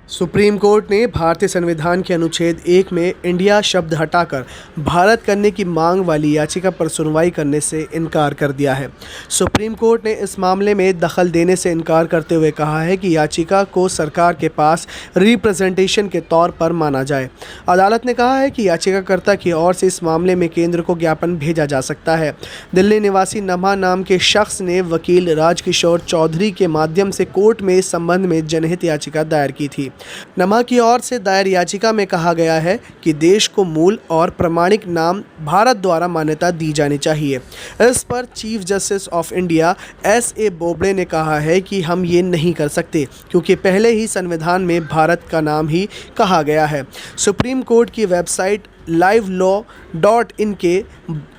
Supreme court ने भारतीय संविधान के अनुच्छेद 1 में इंडिया शब्द हटाकर भारत करने की मांग वाली याचिका पर सुनवाई करने से इनकार कर दिया है। सुप्रीम कोर्ट ने इस मामले में दखल देने से इनकार करते हुए कहा है कि याचिका को सरकार के पास रिप्रेजेंटेशन के तौर पर माना जाए। अदालत ने कहा है कि याचिकाकर्ता की ओर से इस मामले में केंद्र को ज्ञापन भेजा जा सकता है। दिल्ली निवासी नमा नाम के शख्स ने वकील राजकिशोर चौधरी के माध्यम से कोर्ट में इस संबंध में जनहित याचिका दायर की थी। नमा की ओर से दायर याचिका में कहा गया है कि देश को मूल और प्रमाणिक नाम भारत द्वारा मान्यता दी जानी चाहिए। इस पर chief justice of India एस.ए. Bobde ने कहा है कि हम ये नहीं कर सकते क्योंकि पहले ही संविधान में भारत का नाम ही कहा गया है। सुप्रीम कोर्ट की वेबसाइट livelaw.in के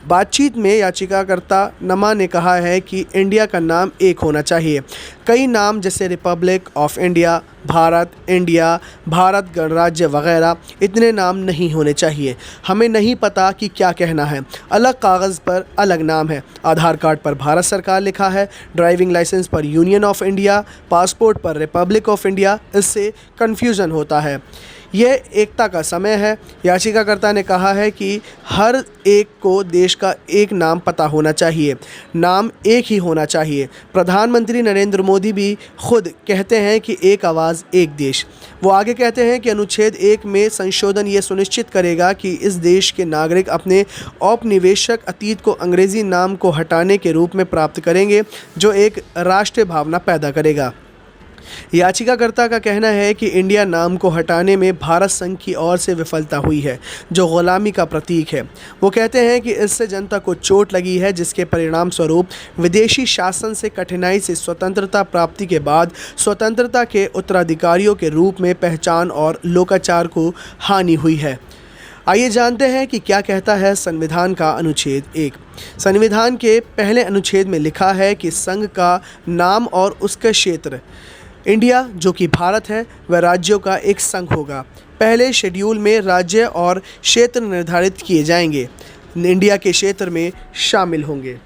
बातचीत में याचिकाकर्ता नमा ने कहा है कि इंडिया का नाम एक होना चाहिए। कई नाम जैसे Republic of India, Bharat, India, Bharat गणराज्य वगैरह इतने नाम नहीं होने चाहिए। हमें नहीं पता कि क्या कहना है। अलग कागज़ पर अलग नाम है। आधार कार्ड पर भारत सरकार लिखा है, ड्राइविंग लाइसेंस पर यूनियन ऑफ इंडिया, पासपोर्ट पर रिपब्लिक ऑफ इंडिया। इससे कन्फ्यूज़न होता है। यह एकता का समय है। याचिकाकर्ता ने कहा है कि हर एक को देश का एक नाम पता होना चाहिए, नाम एक ही होना चाहिए। प्रधानमंत्री नरेंद्र मोदी भी खुद कहते हैं कि एक आवाज़ एक देश। वो आगे कहते हैं कि अनुच्छेद 1 में संशोधन ये सुनिश्चित करेगा कि इस देश के नागरिक अपने औपनिवेशिक अतीत को अंग्रेज़ी नाम को हटाने के रूप में प्राप्त करेंगे, जो एक राष्ट्रीय भावना पैदा करेगा। याचिकाकर्ता का कहना है कि इंडिया नाम को हटाने में भारत संघ की ओर से विफलता हुई है, जो गुलामी का प्रतीक है। वो कहते हैं कि इससे जनता को चोट लगी है, जिसके परिणाम स्वरूप विदेशी शासन से कठिनाई से स्वतंत्रता प्राप्ति के बाद स्वतंत्रता के उत्तराधिकारियों के रूप में पहचान और लोकाचार को हानि हुई है। आइए जानते हैं कि क्या कहता है संविधान का अनुच्छेद 1। संविधान के पहले अनुच्छेद में लिखा है कि संघ का नाम और उसका क्षेत्र, इंडिया जो कि भारत है, वह राज्यों का एक संघ होगा। पहले शेड्यूल में राज्य और क्षेत्र निर्धारित किए जाएंगे, इंडिया के क्षेत्र में शामिल होंगे।